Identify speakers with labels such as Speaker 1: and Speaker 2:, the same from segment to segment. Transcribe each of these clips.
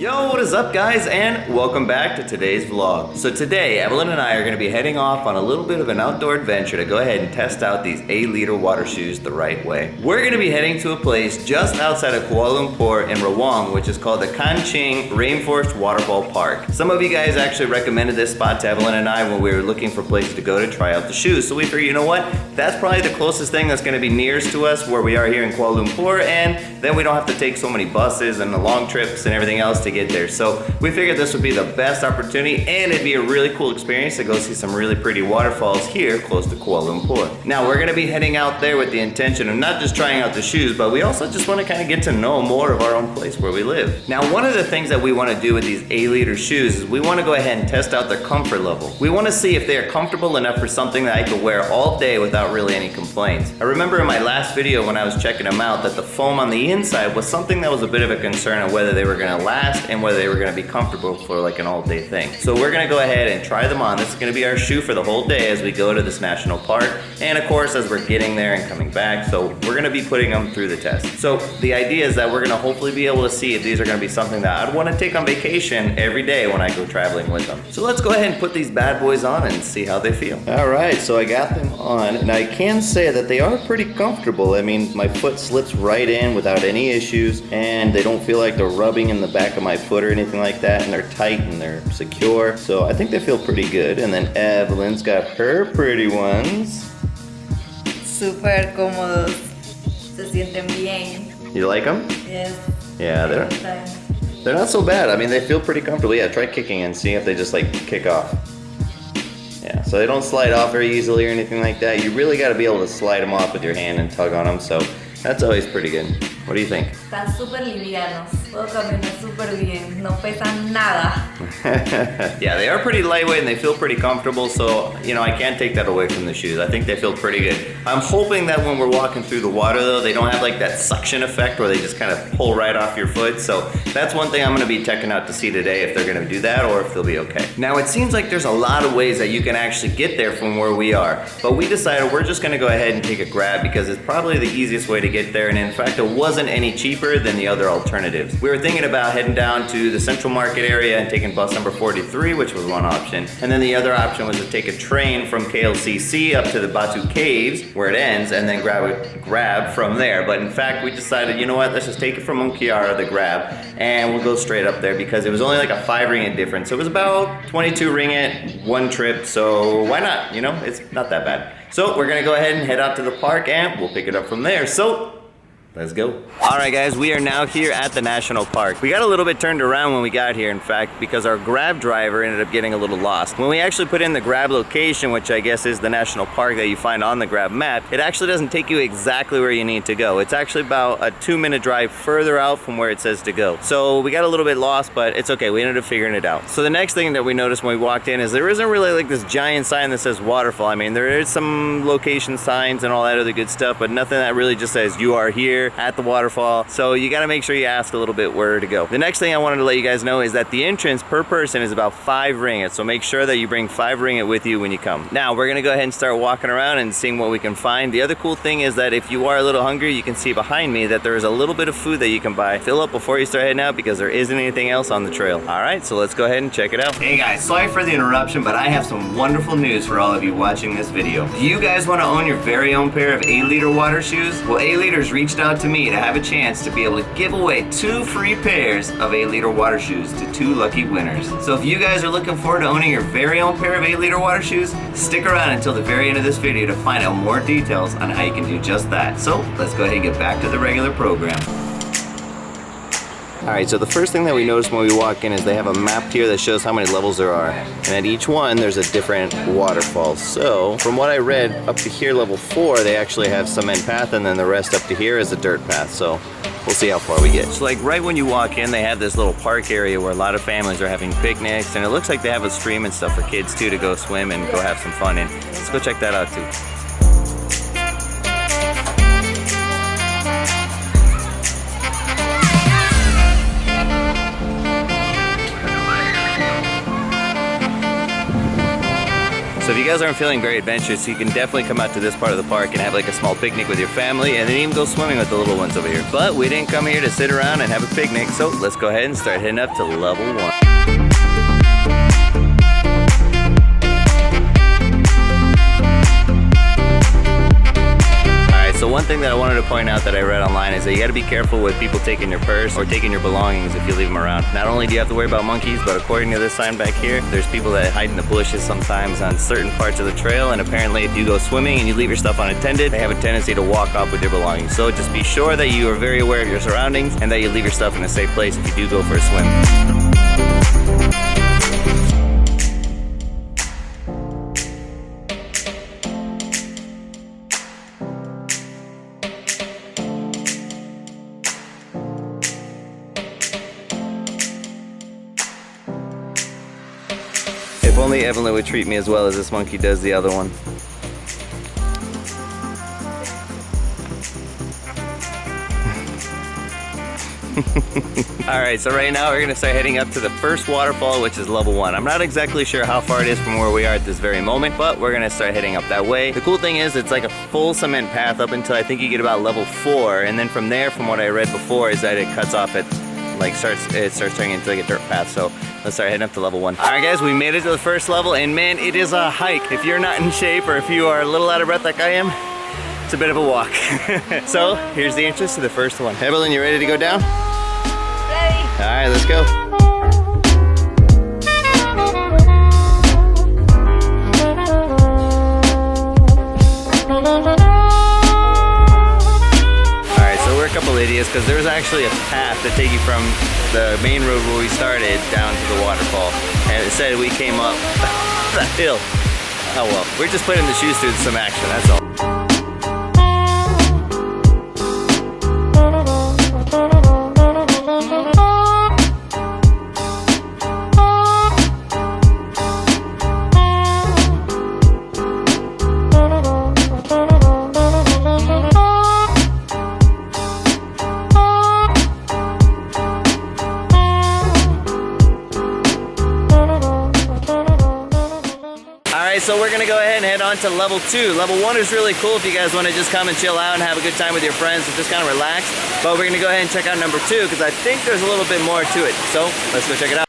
Speaker 1: Yo, what is up guys, and welcome back to today's vlog. So today, Evelyn and I are going to be heading off on a little bit of an outdoor adventure to go ahead and test out these Aleader water shoes the right way. We're going to be heading to a place just outside of Kuala Lumpur in Rawang, which is called the Kanching Rainforest Waterfall Park. Some of you guys actually recommended this spot to Evelyn and I when we were looking for places to go to try out the shoes. So we figured, you know what, that's probably the closest thing that's going to be nearest to us where we are here in Kuala Lumpur, and then we don't have to take so many buses and the long trips and everything else to get there. So we figured this would be the best opportunity, and it'd be a really cool experience to go see some really pretty waterfalls here close to Kuala Lumpur. Now we're gonna be heading out there with the intention of not just trying out the shoes, but we also just want to kind of get to know more of our own place where we live. Now one of the things that we want to do with these Aleader shoes is we want to go ahead and test out their comfort level. We want to see if they are comfortable enough for something that I could wear all day without really any complaints. I remember in my last video when I was checking them out that the foam on the inside was something that was a bit of a concern of whether they were going to last and whether they were going to be comfortable for like an all-day thing. So we're going to go ahead and try them on. This is going to be our shoe for the whole day as we go to this national park, and of course as we're getting there and coming back. So we're going to be putting them through the test. So the idea is that we're going to hopefully be able to see if these are going to be something that I'd want to take on vacation every day when I go traveling with them. So let's go ahead and put these bad boys on and see how they feel. Alright, so I got them on, and I can say that they are pretty comfortable. I mean, my foot slips right in without any issues, and they don't feel like they're rubbing in the back of my foot or anything like that, and they're tight and they're secure. So I think they feel pretty good. And then Evelyn's got her pretty ones.
Speaker 2: Super cómodos. Se sienten bien.
Speaker 1: You like them?
Speaker 2: Yes.
Speaker 1: Yeah, they're not so bad. I mean, they feel pretty comfortable. Yeah, try kicking and see if they just like kick off. Yeah, so they don't slide off very easily or anything like that. You really got to be able to slide them off with your hand and tug on them. So that's always pretty good. What do you think?
Speaker 2: Están súper livianos. Puedo caminar súper bien. No pesan nada.
Speaker 1: Yeah, they are pretty lightweight and they feel pretty comfortable. So, you know, I can't take that away from the shoes. I think they feel pretty good. I'm hoping that when we're walking through the water though, they don't have like that suction effect where they just kind of pull right off your foot. So that's one thing I'm going to be checking out to see today, if they're going to do that or if they'll be okay. Now it seems like there's a lot of ways that you can actually get there from where we are. But we decided we're just going to go ahead and take a grab because it's probably the easiest way to get there. And in fact, it wasn't any cheaper than the other alternatives. We were thinking about heading down to the Central Market area and taking bus number 43, which was one option. And then the other option was to take a train from KLCC up to the Batu Caves, where it ends, and then grab from there. But in fact, we decided, you know what, let's just take it from Unkiara, the grab, and we'll go straight up there because it was only like a 5 ringgit difference. So it was about 22 ringgit, one trip, so why not? You know, it's not that bad. So we're gonna go ahead and head out to the park and we'll pick it up from there. So let's go. All right guys, we are now here at the national park. We got a little bit turned around when we got here, in fact, because our grab driver ended up getting a little lost. When we actually put in the grab location, which I guess is the national park that you find on the grab map, it actually doesn't take you exactly where you need to go. It's actually about a 2-minute drive further out from where it says to go. So we got a little bit lost, but it's okay. We ended up figuring it out. So the next thing that we noticed when we walked in is there isn't really like this giant sign that says waterfall. I mean, there is some location signs and all that other good stuff, but nothing that really just says you are here at the waterfall. So you got to make sure you ask a little bit where to go. The next thing I wanted to let you guys know is that the entrance per person is about 5 ringgit. So make sure that you bring 5 ringgit with you when you come. Now we're gonna go ahead and start walking around and seeing what we can find. The other cool thing is that if you are a little hungry, you can see behind me that there is a little bit of food that you can buy. Fill up before you start heading out because there isn't anything else on the trail. All right, so let's go ahead and check it out. Hey guys, sorry for the interruption, but I have some wonderful news for all of you watching this video. Do you guys want to own your very own pair of Aleader water shoes? Well, Aleader's reached out to me to have a chance to be able to give away 2 free pairs of Aleader water shoes to 2 lucky winners. So if you guys are looking forward to owning your very own pair of Aleader water shoes, stick around until the very end of this video to find out more details on how you can do just that. So let's go ahead and get back to the regular program. Alright, so the first thing that we noticed when we walk in is they have a map here that shows how many levels there are. And at each one, there's a different waterfall. So, from what I read, up to here, level 4, they actually have cement path, and then the rest up to here is a dirt path. So, we'll see how far we get. So like right when you walk in, they have this little park area where a lot of families are having picnics, and it looks like they have a stream and stuff for kids too to go swim and go have some fun in. Let's go check that out too. So So if you guys aren't feeling very adventurous, you can definitely come out to this part of the park and have like a small picnic with your family, and then even go swimming with the little ones over here. But we didn't come here to sit around and have a picnic, so let's go ahead and start heading up to level 1. So one thing that I wanted to point out that I read online is that you got to be careful with people taking your purse or taking your belongings if you leave them around. Not only do you have to worry about monkeys, but according to this sign back here, there's people that hide in the bushes sometimes on certain parts of the trail, and apparently if you go swimming and you leave your stuff unattended, they have a tendency to walk off with your belongings. So just be sure that you are very aware of your surroundings and that you leave your stuff in a safe place if you do go for a swim. If only Evelyn would treat me as well as this monkey does the other one. Alright, so right now we're going to start heading up to the first waterfall, which is level 1. I'm not exactly sure how far it is from where we are at this very moment, but we're going to start heading up that way. The cool thing is it's like a full cement path up until I think you get about level 4, and then from there, from what I read before, is that it cuts off at it starts turning into like a dirt path. So let's start heading up to level 1. All right guys, we made it to the first level, and man, it is a hike. If you're not in shape or if you are a little out of breath like I am, it's a bit of a walk. So here's the entrance to the first one. Evelyn, you ready to go down?
Speaker 2: Ready.
Speaker 1: All right, let's go. Couple idiots, because there's actually a path to take you from the main road where we started down to the waterfall, and it said we came up the hill. Oh well, we're just putting the shoes through some action, that's all. So we're gonna go ahead and head on to level 2. Level 1 is really cool if you guys wanna just come and chill out and have a good time with your friends and just kind of relax. But we're gonna go ahead and check out number 2 because I think there's a little bit more to it. So let's go check it out.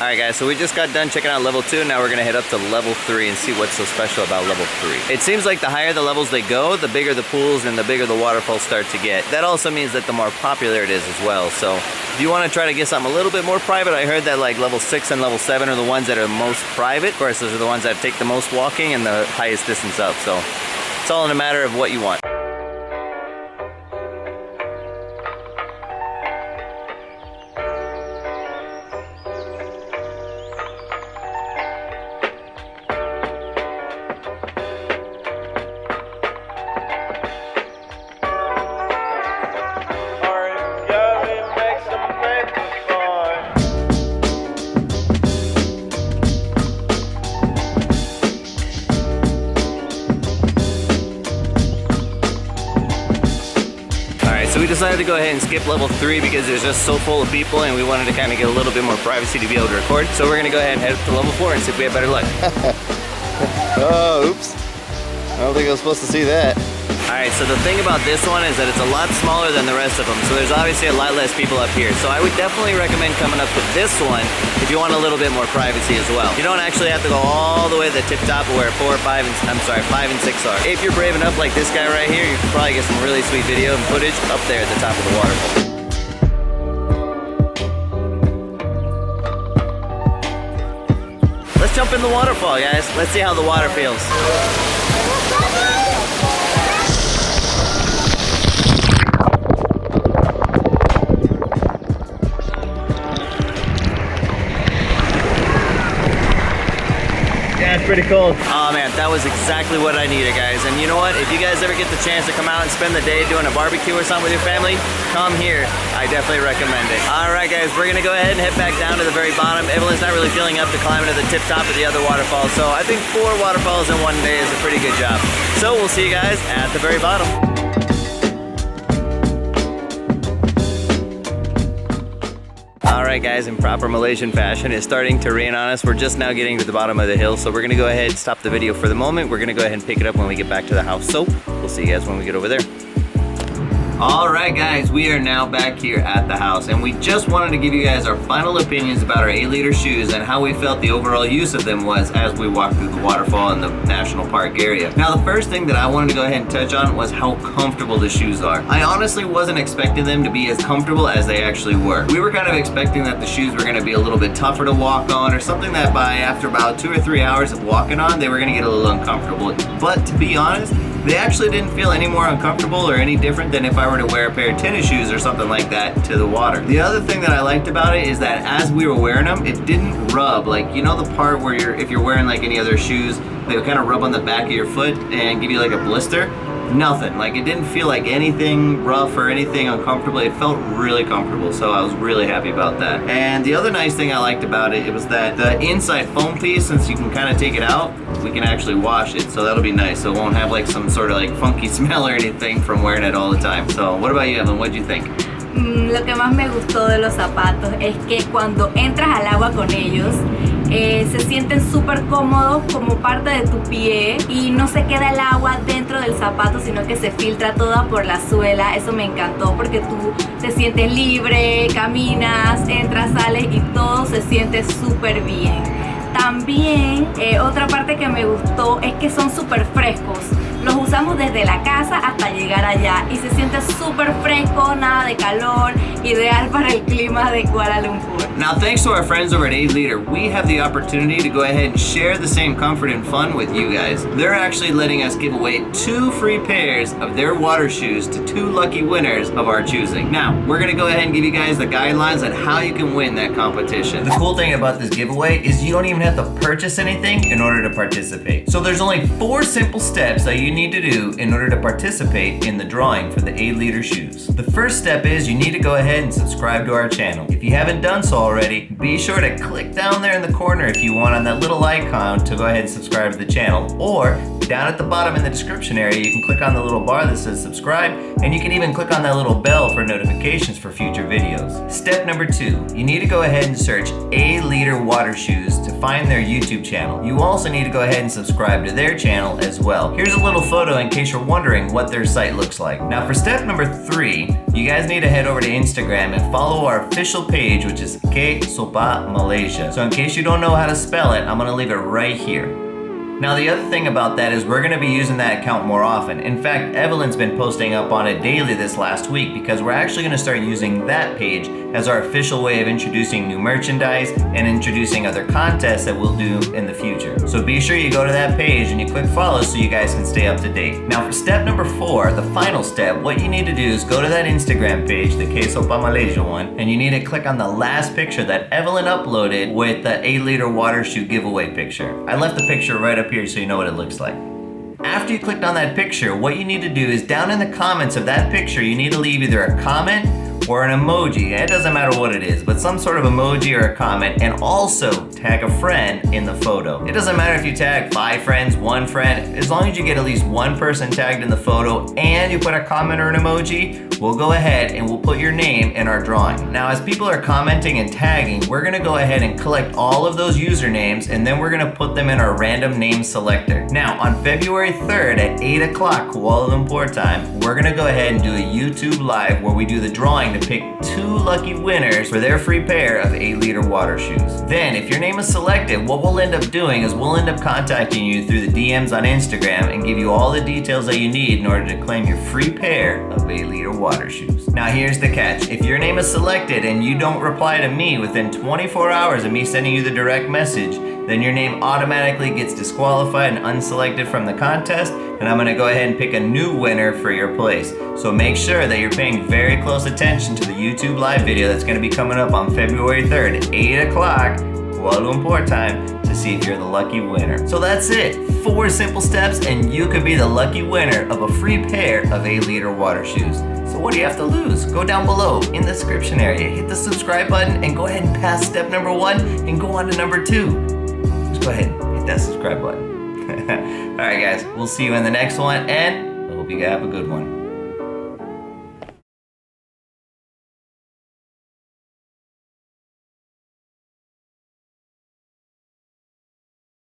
Speaker 1: Alright guys, so we just got done checking out level 2, now we're gonna head up to level 3 and see what's so special about level 3. It seems like the higher the levels they go, the bigger the pools and the bigger the waterfalls start to get. That also means that the more popular it is as well. So if you want to try to get something a little bit more private, I heard that like level 6 and level 7 are the ones that are most private. Of course, those are the ones that take the most walking and the highest distance up. So it's all in a matter of what you want. So we decided to go ahead and skip level 3 because it's just so full of people and we wanted to kind of get a little bit more privacy to be able to record. So we're gonna go ahead and head up to level 4 and see if we have better luck. Oh, oops. I don't think I was supposed to see that. Alright, so the thing about this one is that it's a lot smaller than the rest of them, so there's obviously a lot less people up here. So I would definitely recommend coming up to this one if you want a little bit more privacy as well. You don't actually have to go all the way to the tip top where 5 and 6 are. If you're brave enough like this guy right here, you can probably get some really sweet video and footage up there at the top of the waterfall. Let's jump in the waterfall, guys. Let's see how the water feels. Yeah, it's pretty cold. Oh man, that was exactly what I needed, guys. And you know what? If you guys ever get the chance to come out and spend the day doing a barbecue or something with your family, come here. I definitely recommend it. All right, guys, we're gonna go ahead and head back down to the very bottom. Evelyn's not really feeling up to climbing to the tip top of the other waterfall, so I think 4 waterfalls in one day is a pretty good job. So we'll see you guys at the very bottom. Alright guys, in proper Malaysian fashion, it's starting to rain on us. We're just now getting to the bottom of the hill, so we're gonna go ahead and stop the video for the moment. We're gonna go ahead and pick it up when we get back to the house. So, we'll see you guys when we get over there. Alright guys, we are now back here at the house, and we just wanted to give you guys our final opinions about our Aleader shoes and how we felt the overall use of them was as we walked through the waterfall in the national park area. Now the first thing that I wanted to go ahead and touch on was how comfortable the shoes are. I honestly wasn't expecting them to be as comfortable as they actually were. We were kind of expecting that the shoes were going to be a little bit tougher to walk on, or something that after about 2 or 3 hours of walking on, they were going to get a little uncomfortable. But to be honest, they actually didn't feel any more uncomfortable or any different than if I were to wear a pair of tennis shoes or something like that to the water. The other thing that I liked about it is that as we were wearing them, it didn't rub. Like, you know the part where if you're wearing like any other shoes, they'll kind of rub on the back of your foot and give you like a blister? Nothing. Like, it didn't feel like anything rough or anything uncomfortable. It felt really comfortable, so I was really happy about that. And the other nice thing I liked about it was that the inside foam piece, since you can kind of take it out, we can actually wash it, so that'll be nice. So it won't have like some sort of like funky smell or anything from wearing it all the time. So what about you, Evelyn? What'd you think?
Speaker 2: Lo que más me gustó de los zapatos es que cuando entras al agua con ellos, se sienten súper cómodos como parte de tu pie y no se queda el agua dentro del zapato, sino que se filtra toda por la suela. Eso me encantó porque tú te sientes libre, caminas, entras, sales y todo se siente súper bien. También otra parte que me gustó es que son súper frescos. Los usamos desde la casa hasta llegar allá y se siente súper fresco, nada de calor, ideal para el clima de Kuala Lumpur.
Speaker 1: Now, thanks to our friends over at Aleader, we have the opportunity to go ahead and share the same comfort and fun with you guys. They're actually letting us give away 2 free pairs of their water shoes to 2 lucky winners of our choosing. Now, we're gonna go ahead and give you guys the guidelines on how you can win that competition. The cool thing about this giveaway is you don't even have to purchase anything in order to participate. So there's only 4 simple steps that you need to do in order to participate in the drawing for the Aleader shoes. The first step is you need to go ahead and subscribe to our channel. If you haven't done so already, be sure to click down there in the corner if you want on that little icon to go ahead and subscribe to the channel, or down at the bottom in the description area you can click on the little bar that says subscribe, and you can even click on that little bell for notifications for future videos. Step number 2, you need to go ahead and search Aleader water shoes to find their YouTube channel. You also need to go ahead and subscribe to their channel as well. Here's a little photo in case you're wondering what their site looks like. Now for step number 3, you guys need to head over to Instagram and follow our official page, which is K Sopa Malaysia. So in case you don't know how to spell it, I'm gonna leave it right here. Now the other thing about that is we're gonna be using that account more often. In fact, Evelyn's been posting up on it daily this last week because we're actually gonna start using that page as our official way of introducing new merchandise and introducing other contests that we'll do in the future. So be sure you go to that page and you click follow so you guys can stay up to date. Now for step number 4, the final step, what you need to do is go to that Instagram page, the K-Sopa Malaysia one, and you need to click on the last picture that Evelyn uploaded with the Aleader water shoe giveaway picture. I left the picture right up here so you know what it looks like. After you clicked on that picture, what you need to do is down in the comments of that picture, you need to leave either a comment or an emoji. It doesn't matter what it is, but some sort of emoji or a comment, and also tag a friend in the photo. It doesn't matter if you tag 5 friends, 1 friend, as long as you get at least 1 person tagged in the photo and you put a comment or an emoji, we'll go ahead and we'll put your name in our drawing. Now, as people are commenting and tagging, we're gonna go ahead and collect all of those usernames, and then we're gonna put them in our random name selector. Now, on February 3rd at 8 o'clock Kuala Lumpur time, we're gonna go ahead and do a YouTube live where we do the drawing to pick 2 lucky winners for their free pair of 8-liter water shoes. Then, if your name is selected, what we'll end up doing is we'll end up contacting you through the DMs on Instagram and give you all the details that you need in order to claim your free pair of 8-liter water shoes. Now, here's the catch. If your name is selected and you don't reply to me within 24 hours of me sending you the direct message, then your name automatically gets disqualified and unselected from the contest, and I'm gonna go ahead and pick a new winner for your place. So make sure that you're paying very close attention to the YouTube live video that's gonna be coming up on February 3rd at 8 o'clock Kuala Lumpur time to see if you're the lucky winner. So that's it. 4 simple steps and you could be the lucky winner of a free pair of 8-liter water shoes. So what do you have to lose? Go down below in the description area, hit the subscribe button, and go ahead and pass step number 1 and go on to number 2. Just go ahead and hit that subscribe button. Alright guys, we'll see you in the next one, and I hope you have a good one.